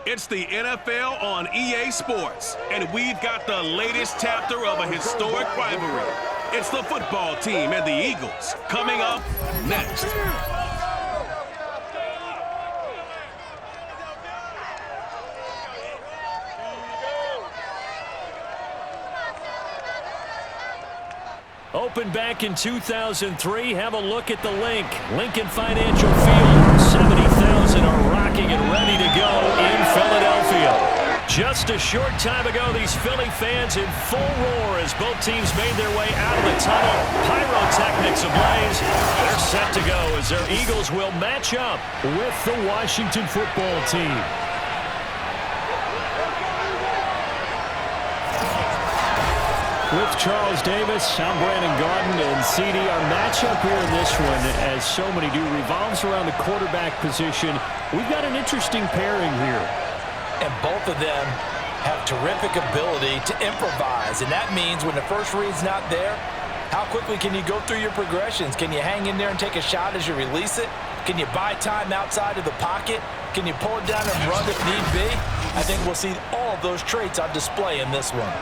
It's the NFL on EA Sports, and we've got the latest chapter of a historic rivalry. It's the football team and the Eagles coming up next. Opened back in 2003. Have a look at the link. Lincoln Financial Field. 70,000 are rocking and ready to go in Philadelphia. Just a short time ago, these Philly fans in full roar as both teams made their way out of the tunnel. Pyrotechnics ablaze. They're set to go as their Eagles will match up with the Washington football team. With Charles Davis, I'm Brandon Garden, and CD, our matchup here in this one, as so many do, revolves around the quarterback position. We've got an interesting pairing here. And both of them have terrific ability to improvise, and that means when the first read's not there, how quickly can you go through your progressions? Can you hang in there and take a shot as you release it? Can you buy time outside of the pocket? Can you pull it down and run if need be? I think we'll see all of those traits on display in this one.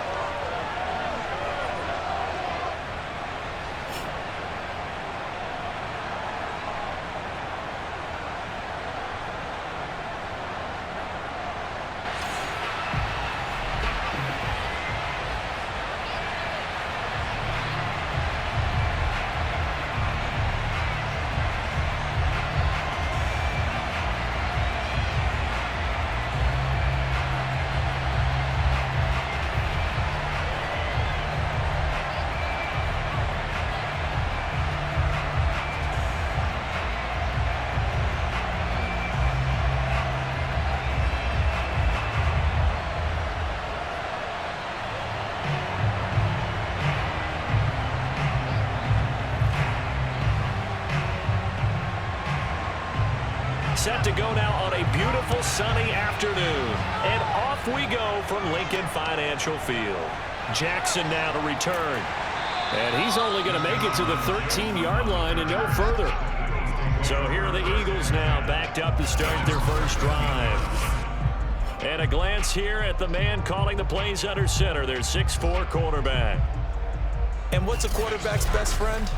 Set to go now on a beautiful sunny afternoon. And off we go from Lincoln Financial Field. Jackson now to return. And he's only going to make it to the 13-yard line and no further. So here are the Eagles now backed up to start their first drive. And a glance here at the man calling the plays under center, their 6'4" quarterback. And what's a quarterback's best friend?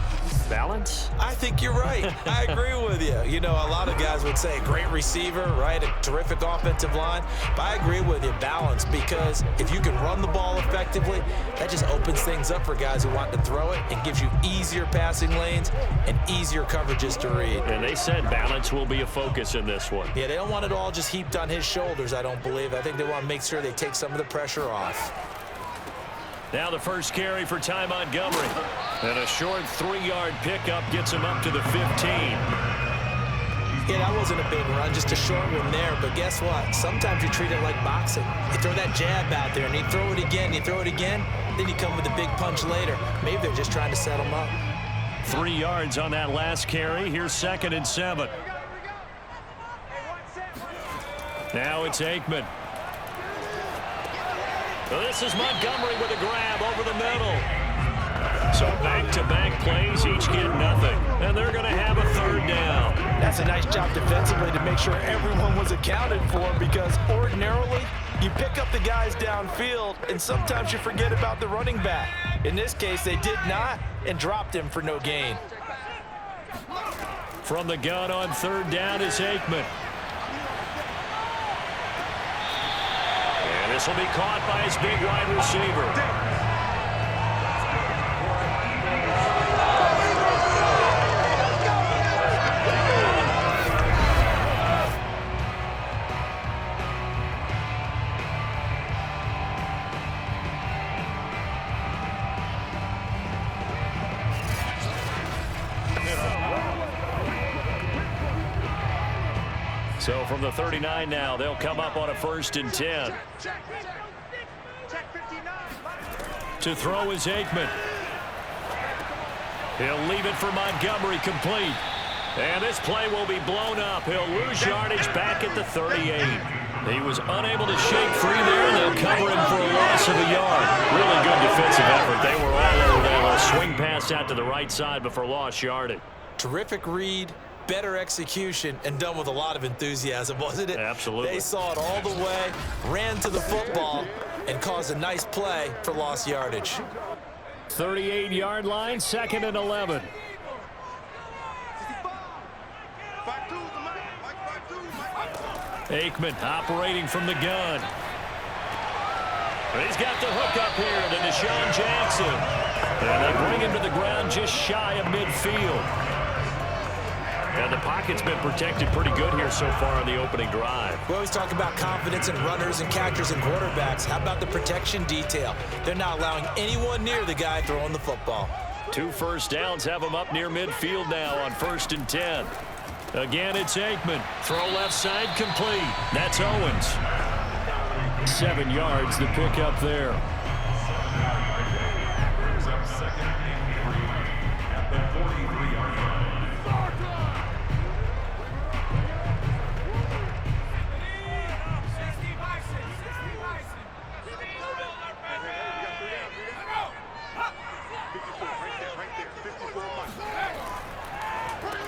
Balance? I think you're right. I agree with you. You know, a lot of guys would say great receiver, right? A terrific offensive line. But I agree with you, balance, because if you can run the ball effectively, that just opens things up for guys who want to throw it and gives you easier passing lanes and easier coverages to read. And they said balance will be a focus in this one. Yeah, they don't want it all just heaped on his shoulders, I don't believe. I think they want to make sure they take some of the pressure off. Now the first carry for Ty Montgomery. And a short 3-yard pickup gets him up to the 15. Yeah, that wasn't a big run, just a short one there. But guess what? Sometimes you treat it like boxing. You throw that jab out there, and you throw it again, then you come with a big punch later. Maybe they're just trying to set him up. 3 yards on that last carry. Here's 2nd and 7. Now it's Aikman. This is Montgomery with a grab over the middle. So back-to-back plays, each get nothing. And they're going to have a 3rd down. That's a nice job defensively to make sure everyone was accounted for, because ordinarily you pick up the guys downfield and sometimes you forget about the running back. In this case, they did not and dropped him for no gain. From the gun on 3rd down is Aikman. This will be caught by his big wide receiver. So from the 39 now, they'll come up on a 1st and 10. To throw is Aikman. He'll leave it for Montgomery, complete. And this play will be blown up. He'll lose yardage back at the 38. He was unable to shake free there, and they'll cover him for a loss of a yard. Really good defensive effort. They were all over there. A swing pass out to the right side, but for lost yardage. Terrific read, better execution and done with a lot of enthusiasm, wasn't it? Absolutely. They saw it all the way, ran to the football, and caused a nice play for lost yardage. 38-yard line, 2nd and 11. Aikman operating from the gun. He's got the hook up here to Deshaun Jackson. And they bring him to the ground just shy of midfield. And the pocket's been protected pretty good here so far on the opening drive. We always talk about confidence in runners and catchers and quarterbacks. How about the protection detail? They're not allowing anyone near the guy throwing the football. 2 first downs have him up near midfield now on 1st and 10. Again, it's Aikman. Throw left side complete. That's Owens. 7 yards, the pick up there.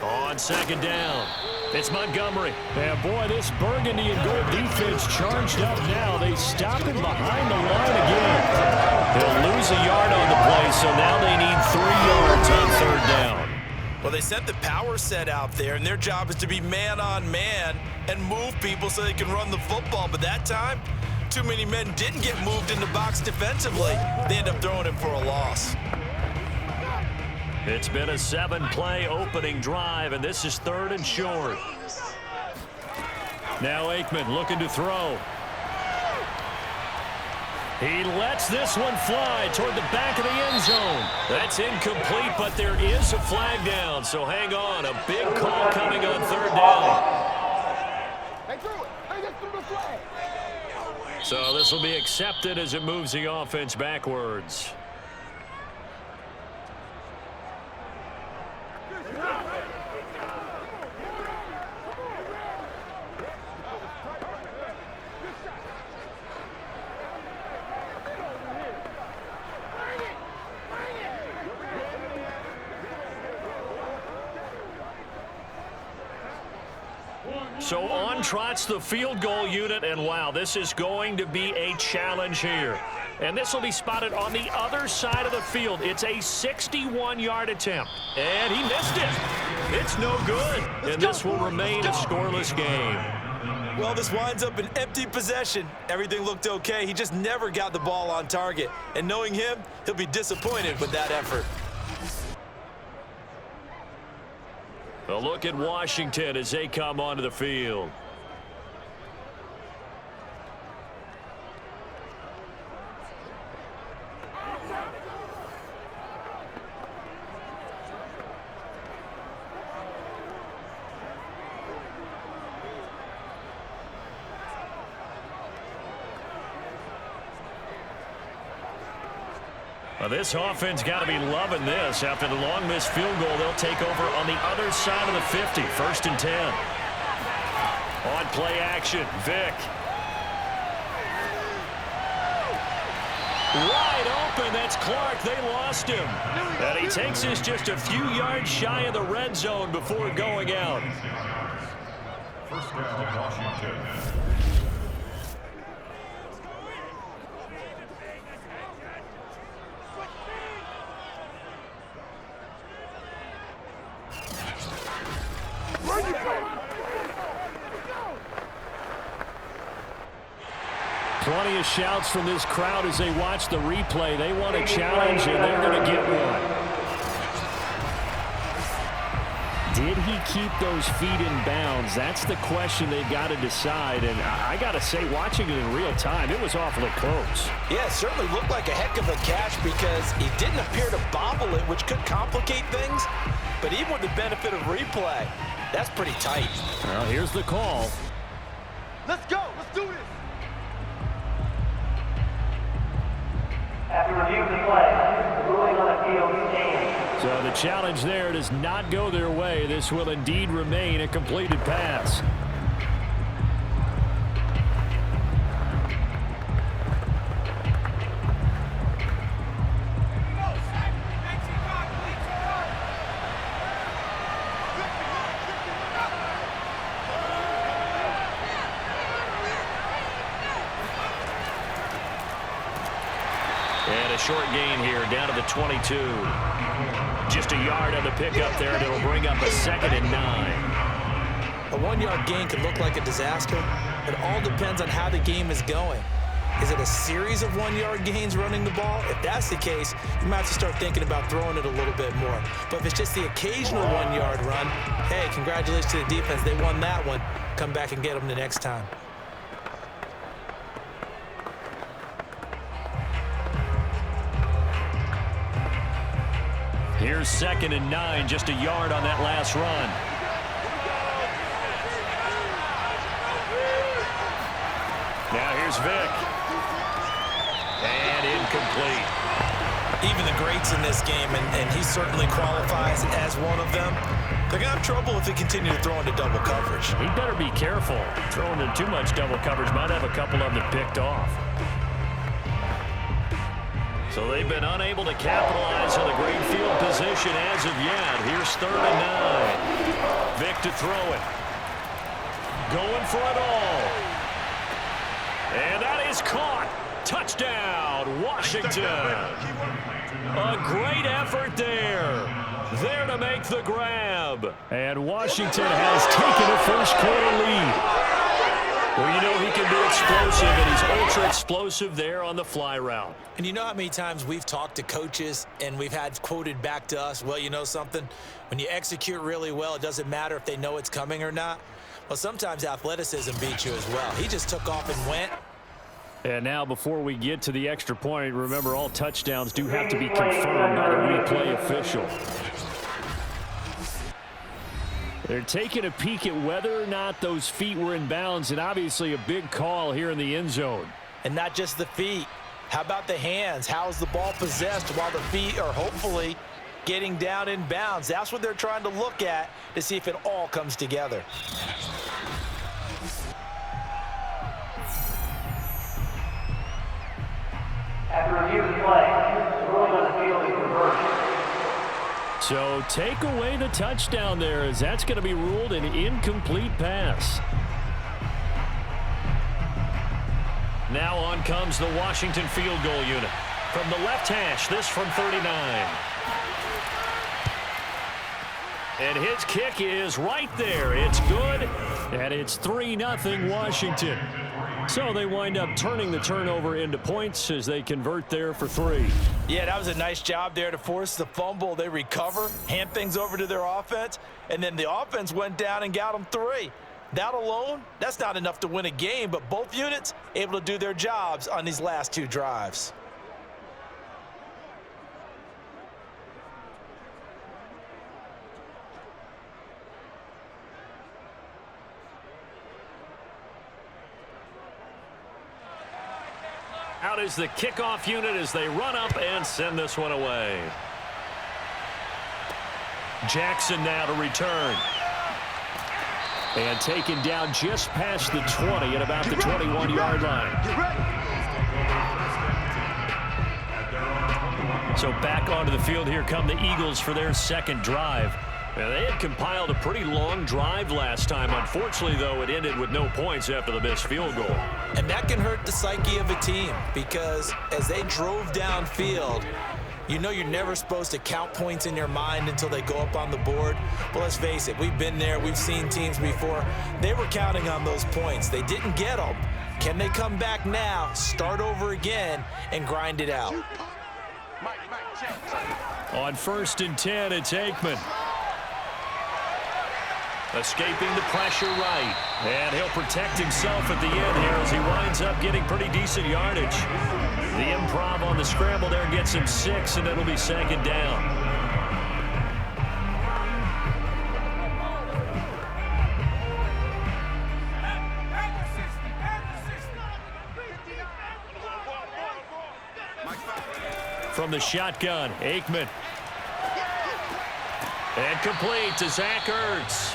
On 2nd down, it's Montgomery. And boy, this burgundy and gold defense charged up now. They stop him behind the line again. He'll lose a yard on the play, so now they need 3 yards on 3rd down. Well, they sent the power set out there, and their job is to be man-on-man and move people so they can run the football. But that time, too many men didn't get moved in the box defensively. They end up throwing him for a loss. It's been a 7-play opening drive, and this is 3rd and short. Now Aikman looking to throw. He lets this one fly toward the back of the end zone. That's incomplete, but there is a flag down, so hang on. A big call coming on 3rd down. So this will be accepted as it moves the offense backwards. So on trots the field goal unit, and wow, this is going to be a challenge here. And this will be spotted on the other side of the field. It's a 61-yard attempt, and he missed it. It's no good, and this will remain a scoreless game. Well, this winds up an empty possession. Everything looked okay. He just never got the ball on target. And knowing him, he'll be disappointed with that effort. A look at Washington as they come onto the field. Well, this offense got to be loving this. After the long missed field goal, they'll take over on the other side of the 50. 1st and 10. On play action, Vick. Wide open, that's Clark. They lost him. And he takes this just a few yards shy of the red zone before going out. First down, Washington. Plenty of shouts from this crowd as they watch the replay. They want a challenge, and they're going to get one. Did he keep those feet in bounds? That's the question they've got to decide. And I got to say, watching it in real time, it was awfully close. Yeah, it certainly looked like a heck of a catch because he didn't appear to bobble it, which could complicate things. But even with the benefit of replay, that's pretty tight. Well, here's the call. Let's go. Let's do this. After reviewing the play, the ruling on the field stands. So the challenge there does not go their way. This will indeed remain a completed pass. And a short gain here, down to the 22. Just a yard on the pickup there, and it'll bring up a 2nd and 9. A 1-yard gain can look like a disaster. It all depends on how the game is going. Is it a series of 1-yard gains running the ball? If that's the case, you might have to start thinking about throwing it a little bit more. But if it's just the occasional 1-yard run, hey, congratulations to the defense. They won that one. Come back and get them the next time. Here's 2nd and 9, just a yard on that last run. Now here's Vick. And incomplete. Even the greats in this game, and he certainly qualifies as one of them, they're going to have trouble if they continue to throw into double coverage. He better be careful. Throwing in too much double coverage might have a couple of them picked off. So they've been unable to capitalize on the great field position as of yet. Here's 3rd and 9. Vick to throw it. Going for it all. And that is caught. Touchdown, Washington. A great effort there. There to make the grab. And Washington has taken a first-quarter lead. Well, you know he can be explosive, and he's ultra-explosive there on the fly route. And you know how many times we've talked to coaches and we've had quoted back to us, well, you know something? When you execute really well, it doesn't matter if they know it's coming or not. Well, sometimes athleticism beats you as well. He just took off and went. And now before we get to the extra point, remember all touchdowns do have to be confirmed by the replay official. They're taking a peek at whether or not those feet were in bounds, and obviously a big call here in the end zone. And not just the feet. How about the hands? How is the ball possessed while the feet are hopefully getting down in bounds? That's what they're trying to look at to see if it all comes together. After review of the play, the ruling on the field is reversed. So take away the touchdown there, as that's going to be ruled an incomplete pass. Now on comes the Washington field goal unit. From the left hash, this from 39. And his kick is right there. It's good, and it's 3-0 Washington. So they wind up turning the turnover into points as they convert there for 3. Yeah, that was a nice job there to force the fumble. They recover, hand things over to their offense, and then the offense went down and got them 3. That alone, that's not enough to win a game, but both units able to do their jobs on these last 2 drives. Out is the kickoff unit as they run up and send this one away. Jackson now to return. And taken down just past the 20 at about the 21-yard line. So back onto the field, here come the Eagles for their second drive. Now, they had compiled a pretty long drive last time. Unfortunately, though, it ended with no points after the missed field goal. And that can hurt the psyche of a team because as they drove downfield, you know you're never supposed to count points in your mind until they go up on the board. But let's face it, we've been there. We've seen teams before. They were counting on those points. They didn't get them. Can they come back now, start over again, and grind it out? On 1st and 10, it's Aikman. Escaping the pressure right. And he'll protect himself at the end here as he winds up getting pretty decent yardage. The improv on the scramble there gets him 6, and it'll be 2nd down. From the shotgun, Aikman. And complete to Zach Ertz.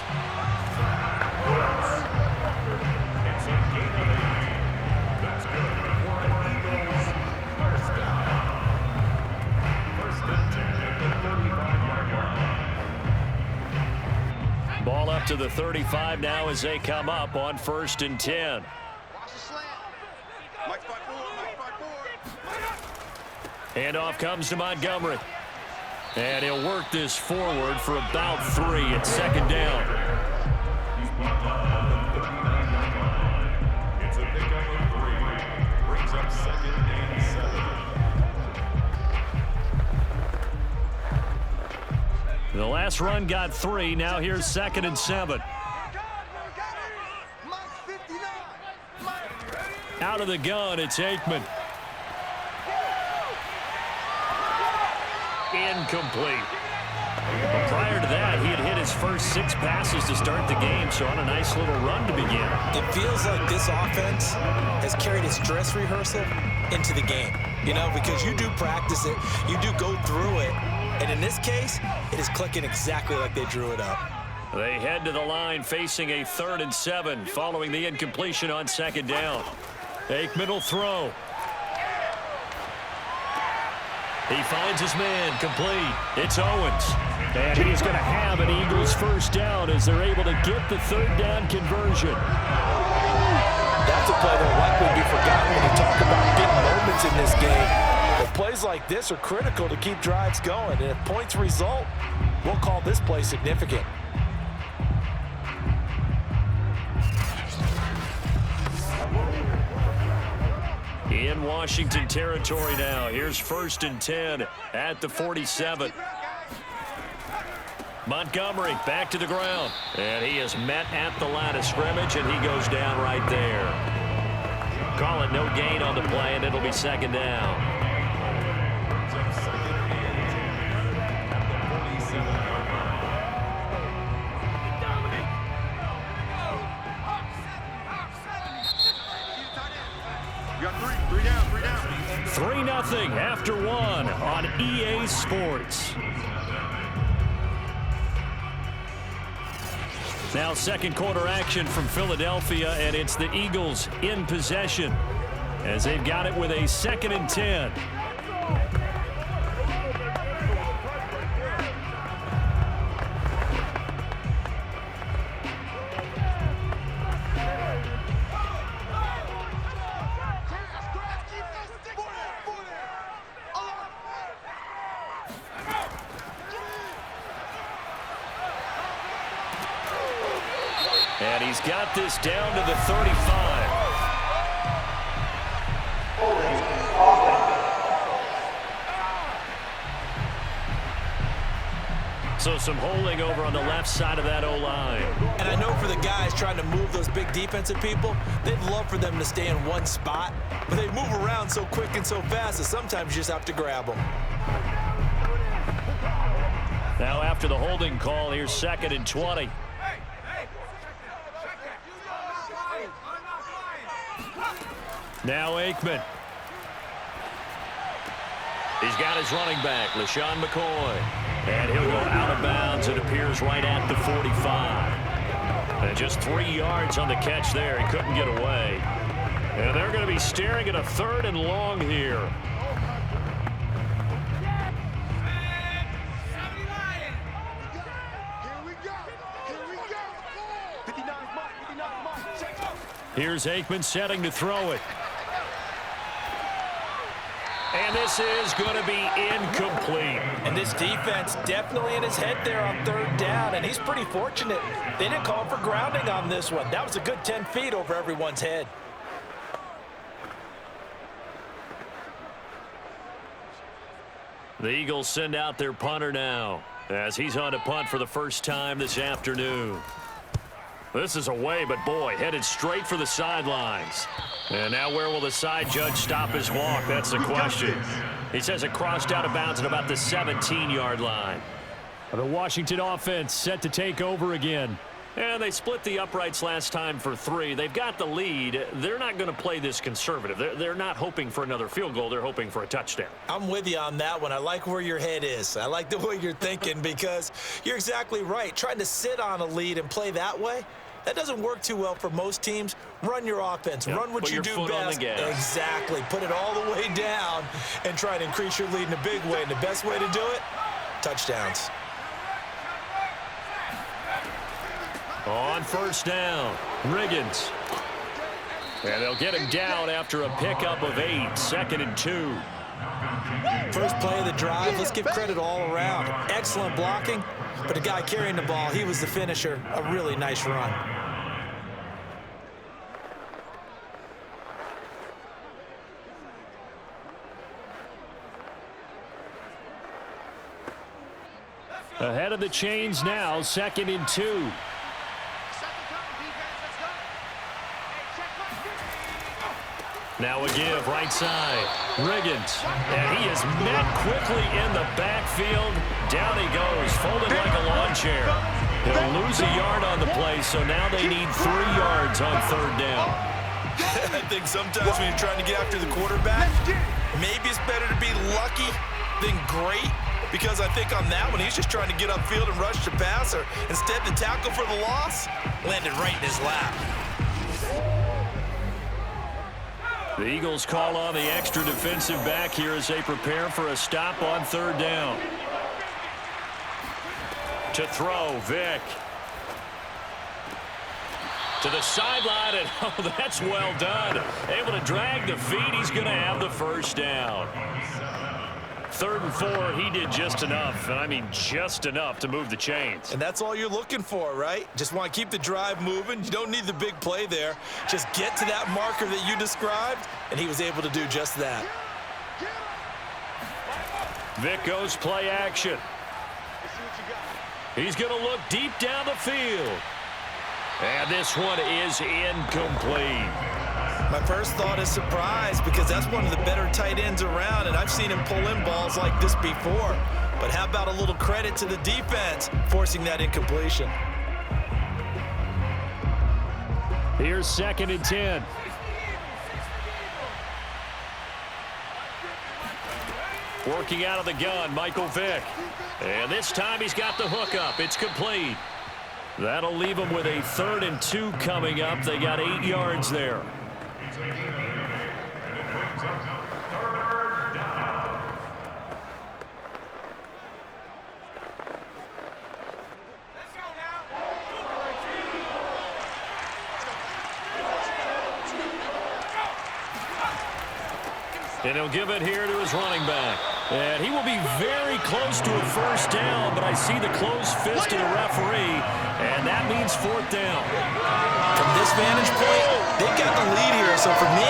Ball up to the 35 now as they come up on 1st and 10. And off comes to Montgomery. And he'll work this forward for about 3 at second down. He's brought down at the 39-yard line. It's a pickup of 3. Brings up 2nd and 7. The last run got 3. Now here's 2nd and 7. Out of the gun, it's Aikman. Incomplete. But prior to that, he had hit his first 6 passes to start the game, so on a nice little run to begin. It feels like this offense has carried its dress rehearsal into the game, you know, because you do practice it, you do go through it, and in this case, it is clicking exactly like they drew it up. They head to the line facing a 3rd and 7 following the incompletion on 2nd down. Aikman will throw. He finds his man, complete. It's Owens. And he's going to have an Eagles first down as they're able to get the 3rd down conversion. That's a play that will likely be forgotten when you talk about big moments in this game. But plays like this are critical to keep drives going. And if points result, we'll call this play significant. In Washington territory now. Here's 1st and 10 at the 47. Montgomery back to the ground. And he is met at the line of scrimmage, and he goes down right there. Call it no gain on the play, and it'll be 2nd down. Brings up 2nd and 10 at the 47-yard line. You got 3 down. 3-0 after 1 on EA Sports. Now 2nd quarter action from Philadelphia, and it's the Eagles in possession as they've got it with a 2nd and 10. And he's got this down to the 35. So some holding over on the left side of that O-line. And I know for the guys trying to move those big defensive people, they'd love for them to stay in one spot, but they move around so quick and so fast that sometimes you just have to grab them. Now after the holding call, here's 2nd and 20. Now Aikman. He's got his running back, LaShawn McCoy. And he'll go out of bounds. It appears right at the 45. And just 3 yards on the catch there. He couldn't get away. And they're going to be staring at a 3rd and long here. Here's Aikman setting to throw it. And this is going to be incomplete. And this defense definitely in his head there on 3rd down, and he's pretty fortunate. They didn't call for grounding on this one. That was a good 10 feet over everyone's head. The Eagles send out their punter now as he's on to punt for the first time this afternoon. This is away, but boy, headed straight for the sidelines. And now where will the side judge stop his walk? That's the question. He says it crossed out of bounds at about the 17-yard line. The Washington offense set to take over again. And they split the uprights last time for 3. They've got the lead. They're not going to play this conservative. They're not hoping for another field goal. They're hoping for a touchdown. I'm with you on that one. I like where your head is. I like the way you're thinking because you're exactly right. Trying to sit on a lead and play that way, that doesn't work too well for most teams. Run your offense. Run what you do best. Exactly. Put it all the way down and try to increase your lead in a big way. And the best way to do it, touchdowns. On first down, Riggins. And they'll get him down after a pickup of 8, 2nd and 2. First play of the drive, let's give credit all around. Excellent blocking, but the guy carrying the ball, he was the finisher. A really nice run. Ahead of the chains now, 2nd and 2. Now a give, right side. Riggins. And he is met quickly in the backfield. Down he goes, folded like a lawn chair. He'll lose a yard on the play, so now they need 3 yards on 3rd down. I think sometimes when you're trying to get after the quarterback, maybe it's better to be lucky than great, because I think on that one, he's just trying to get upfield and rush the passer. Instead, the tackle for the loss landed right in his lap. The Eagles call on the extra defensive back here as they prepare for a stop on 3rd down. To throw, Vick. To the sideline, and oh, that's well done. Able to drag the feet. He's going to have the 1st down. 3rd and 4, he did just enough, and I mean just enough to move the chains. And that's all you're looking for, right? Just want to keep the drive moving. You don't need the big play there. Just get to that marker that you described, and he was able to do just that. Vick goes play action. He's going to look deep down the field. And this one is incomplete. My first thought is surprise, because that's one of the better tight ends around, and I've seen him pull in balls like this before. But how about a little credit to the defense forcing that incompletion? Here's 2nd and 10. Working out of the gun, Michael Vick. And this time he's got the hook up. It's complete. That'll leave him with a 3rd and 2 coming up. They got 8 yards there. And he'll give it here to his running back. And he will be very close to a 1st down, but I see the closed fist of the referee, and that means 4th down. From this vantage point, they've got the lead here, so for me,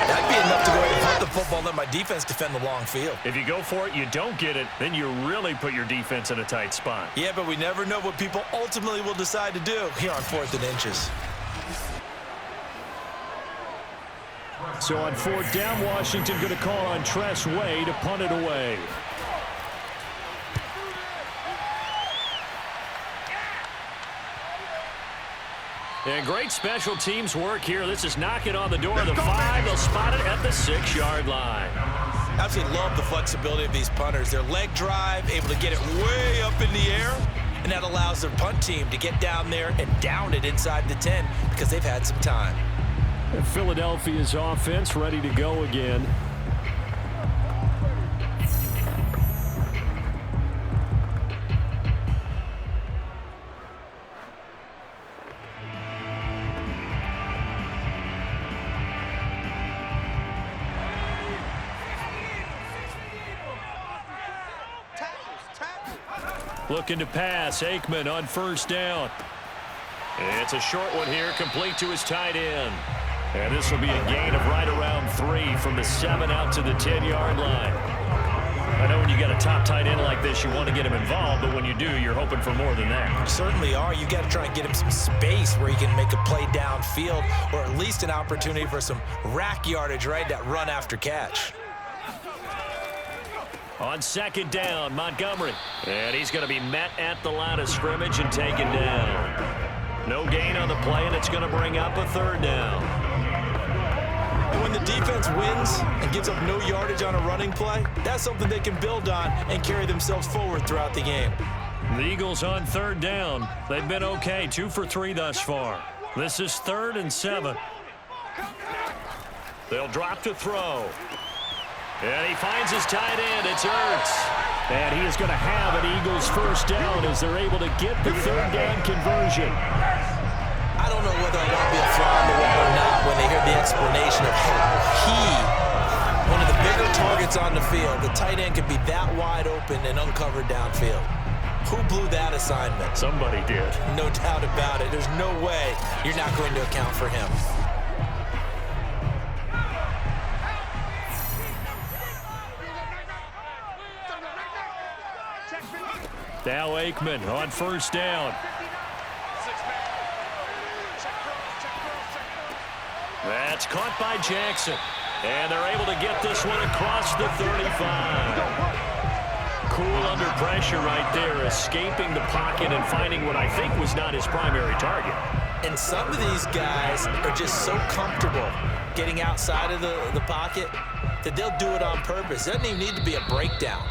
that'd be enough to go ahead and punt the football and let my defense defend the long field. If you go for it, you don't get it, then you really put your defense in a tight spot. Yeah, but we never know what people ultimately will decide to do here on 4th and inches. So on 4th down, Washington going to call on Tress Way to punt it away. And great special teams work here. This is knocking on the door of the 5. They'll spot it at the 6-yard line. Absolutely love the flexibility of these punters. Their leg drive, able to get it way up in the air, and that allows their punt team to get down there and down it inside the 10 because they've had some time. And Philadelphia's offense ready to go again. Looking to pass, Aikman on 1st down. It's a short one here, complete to his tight end. And this will be a gain of right around 3 from the 7 out to the 10-yard line. I know when you got a top tight end like this, you want to get him involved, but when you do, you're hoping for more than that. You certainly are. You got to try and get him some space where he can make a play downfield, or at least an opportunity for some rack yardage, right? That run after catch. On 2nd down, Montgomery. And he's going to be met at the line of scrimmage and taken down. No gain on the play, and it's going to bring up a 3rd down. And when the defense wins and gives up no yardage on a running play, that's something they can build on and carry themselves forward throughout the game. The Eagles on 3rd down. They've been okay, 2 for 3 thus far. This is 3rd and 7. They'll drop to throw. And he finds his tight end. It's Ertz. And he is going to have an Eagles 1st down as they're able to get the 3rd down conversion. I don't know whether I want to be a fly on the wall or not when they hear the explanation of how he, one of the bigger targets targets on the field. The tight end could be that wide open and uncovered downfield. Who blew that assignment? Somebody did. No doubt about it. There's no way you're not going to account for him. Now Aikman on first down. That's caught by Jackson. And they're able to get this one across the 35. Cool under pressure right there, escaping the pocket and finding what I think was not his primary target. And some of these guys are just so comfortable getting outside of the pocket that they'll do it on purpose. It doesn't even need to be a breakdown.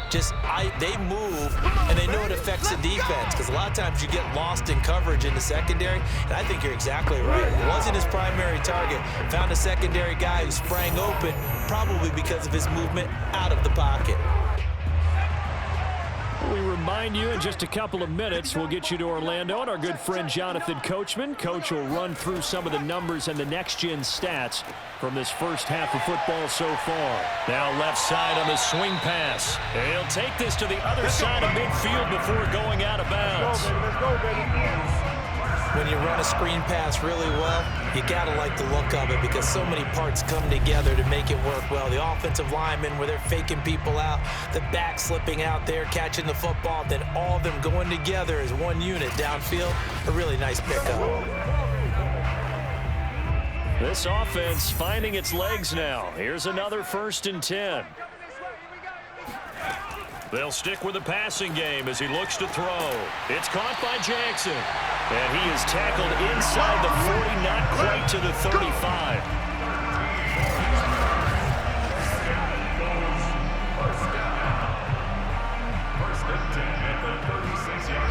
They move, and they know it affects the defense, because a lot of times you get lost in coverage in the secondary, and I think you're exactly right. It wasn't his primary target. Found a secondary guy who sprang open, probably because of his movement out of the pocket. We remind you in just a couple of minutes, we'll get you to Orlando and our good friend Jonathan Coachman. Coach will run through some of the numbers and the next-gen stats from this first half of football so far. Now left side on the swing pass. He'll take this to the other side of midfield before going out of bounds. Let's go, baby. When you run a screen pass really well, you got to like the look of it, because so many parts come together to make it work well. The offensive linemen, where they're faking people out, the back slipping out there, catching the football, then all of them going together as one unit downfield. A really nice pickup. This offense finding its legs now. Here's another 1st and 10. They'll stick with the passing game as he looks to throw. It's caught by Jackson. And he is tackled inside the 40, not quite to the 35. First and 10 at the 36-yard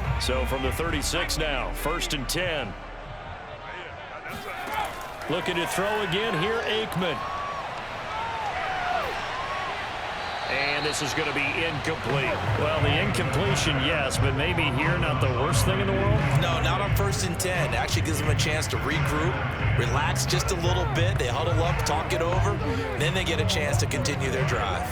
line. So from the 36 now, 1st and 10. Looking to throw again here, Aikman. And this is going to be incomplete. Well, the incompletion, yes, but maybe here not the worst thing in the world? No, not on 1st and 10. It actually gives them a chance to regroup, relax just a little bit. They huddle up, talk it over, then they get a chance to continue their drive.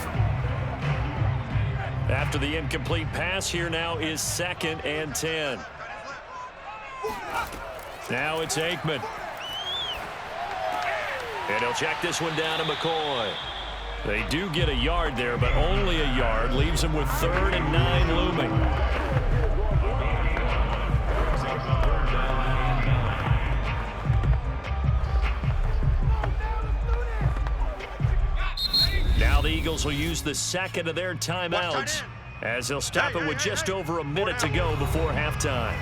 After the incomplete pass, here now is 2nd and 10. Now it's Aikman. And he'll check this one down to McCoy. They do get a yard there, but only a yard. Leaves them with 3rd and 9 looming. Now the Eagles will use the 2nd of their timeouts as they'll stop it with just over a minute to go before halftime.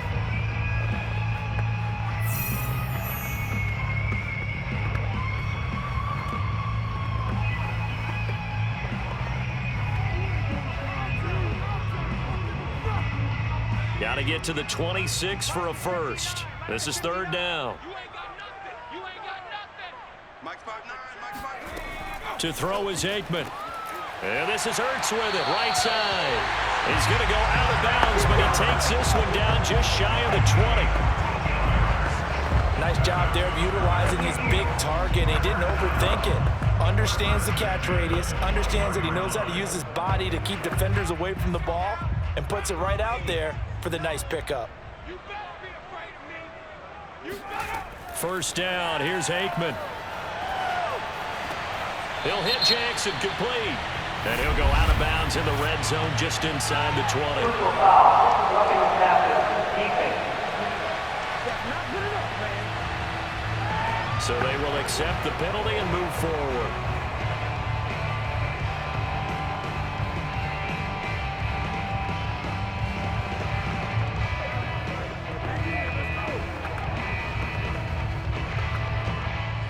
Got to get to the 26 for a first. This is 3rd down. To throw is Aikman. And this is Ertz with it, right side. He's going to go out of bounds, but he takes this one down just shy of the 20. Nice job there of utilizing his big target. He didn't overthink it. Understands the catch radius, understands that he knows how to use his body to keep defenders away from the ball, and puts it right out there for the nice pickup. 1st down, here's Aikman. He'll hit Jackson, complete. And he'll go out of bounds in the red zone just inside the 20. So they will accept the penalty and move forward.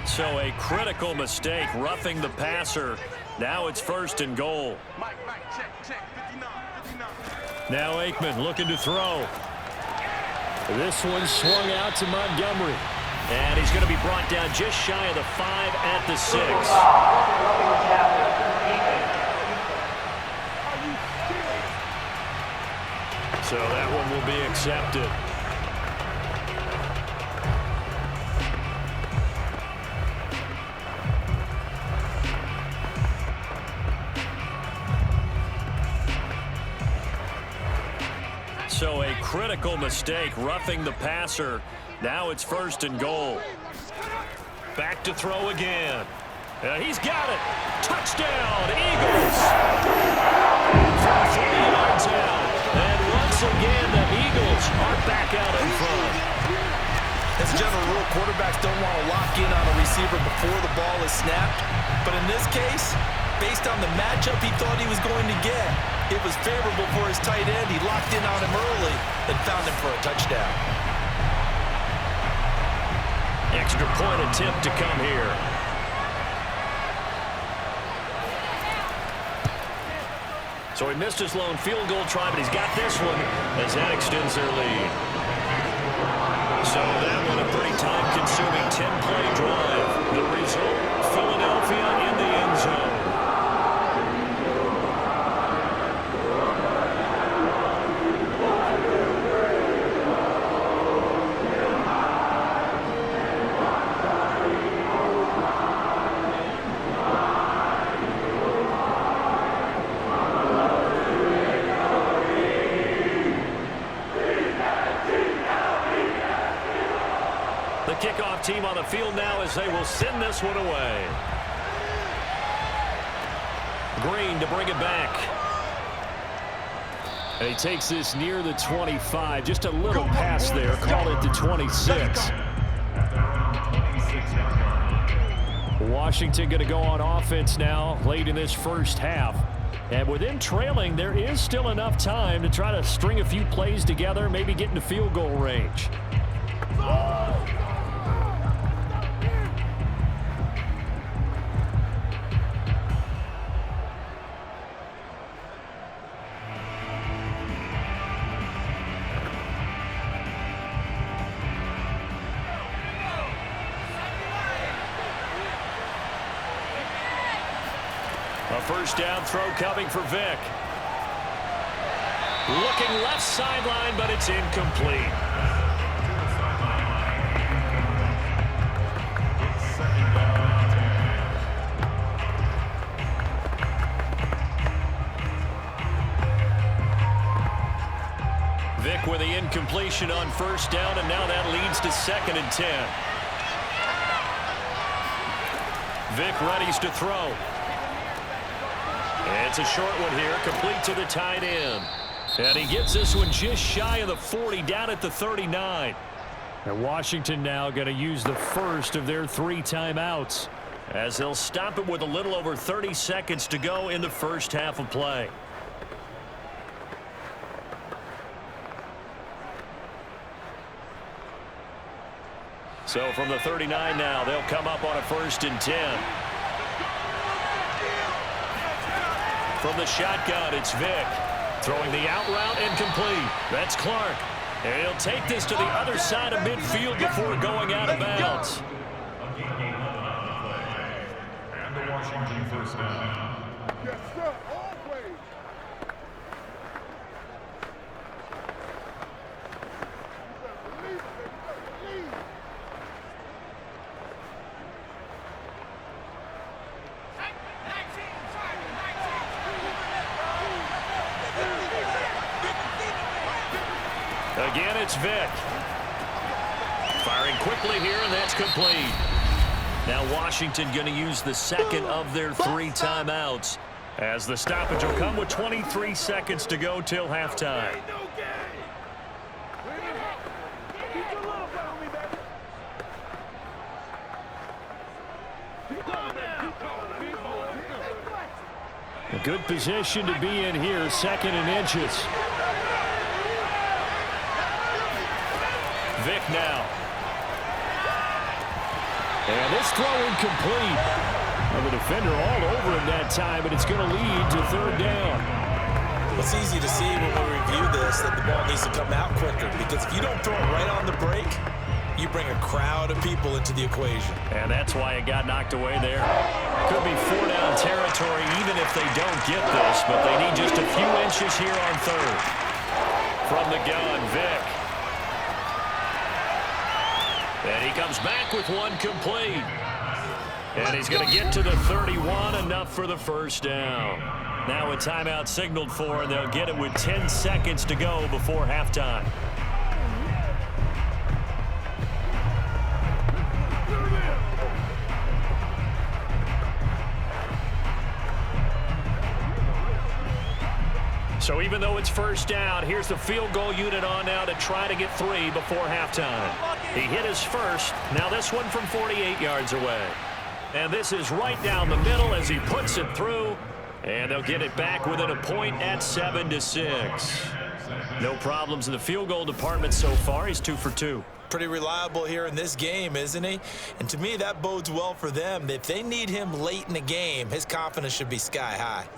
So a critical mistake, roughing the passer. Now it's 1st and goal. Now Aikman looking to throw. This one swung out to Montgomery. And he's going to be brought down just shy of the 5 at the 6. So that one will be accepted. critical mistake, roughing the passer. Now it's 1st and goal. Back to throw again. He's got it. Touchdown, Eagles. From 3 yards out. And once again, the Eagles are back out in front. As a general rule, quarterbacks don't want to lock in on a receiver before the ball is snapped. But in this case, based on the matchup he thought he was going to get, it was favorable for his tight end. He locked in on him early and found him for a touchdown. Extra point attempt to come here. So he missed his lone field goal try, but he's got this one as that extends their lead. So that one a pretty time-consuming 10-play drive. The result, Philadelphia in the end zone. Kickoff team on the field now as they will send this one away. Green to bring it back. And he takes this near the 25. Just a little pass there. Call it the 26. Washington going to go on offense now late in this first half. And with them trailing, there is still enough time to try to string a few plays together, maybe get into field goal range. A first down throw coming for Vick. Looking left sideline, but it's incomplete. Vick with the incompletion on first down, and now that leads to 2nd and 10. Vick readies to throw. It's a short one here, complete to the tight end. And he gets this one just shy of the 40, down at the 39. And Washington now going to use the first of their 3 timeouts, as they'll stop it with a little over 30 seconds to go in the first half of play. So from the 39 now, they'll come up on a 1st and 10. From the shotgun, it's Vick. Throwing the out route incomplete. That's Clark. And he'll take this to the other side of midfield before going out of bounds. And the Washington first down. Yes, sir. Always. Again, it's Vick. Firing quickly here, and that's complete. Now Washington going to use the second of their 3 timeouts, as the stoppage will come with 23 seconds to go till halftime. A good position to be in here, 2nd and inches. Vick now. And this throw incomplete. Well, the defender all over him that time, but it's going to lead to 3rd down. It's easy to see when we review this that the ball needs to come out quicker, because if you don't throw it right on the break, you bring a crowd of people into the equation. And that's why it got knocked away there. Could be 4-down territory even if they don't get this, but they need just a few inches here on 3rd. From the gun, Vick. And he comes back with one complete. And he's going to get to the 31, enough for the first down. Now a timeout signaled for, and they'll get it with 10 seconds to go before halftime. So even though it's first down, here's the field goal unit on now to try to get 3 before halftime. He hit his first. Now this one from 48 yards away. And this is right down the middle as he puts it through. And they'll get it back within a point at 7-6. No problems in the field goal department so far. He's 2 for 2. Pretty reliable here in this game, isn't he? And to me, that bodes well for them. If they need him late in the game, his confidence should be sky high.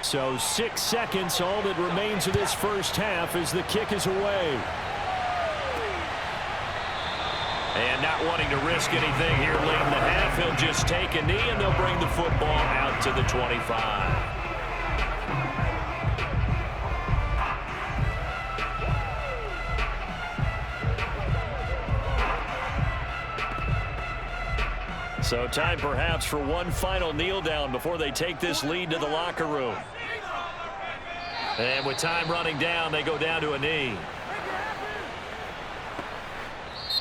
So 6 seconds, all that remains of this first half as the kick is away. And not wanting to risk anything here late in the half, he'll just take a knee and they'll bring the football out to the 25. So time perhaps for one final kneel down before they take this lead to the locker room. And with time running down, they go down to a knee.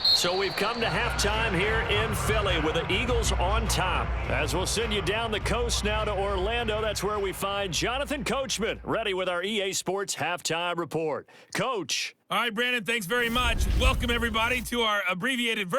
So we've come to halftime here in Philly with the Eagles on top. As we'll send you down the coast now to Orlando, that's where we find Jonathan Coachman, ready with our EA Sports Halftime Report. Coach. All right, Brandon, thanks very much. Welcome, everybody, to our abbreviated version.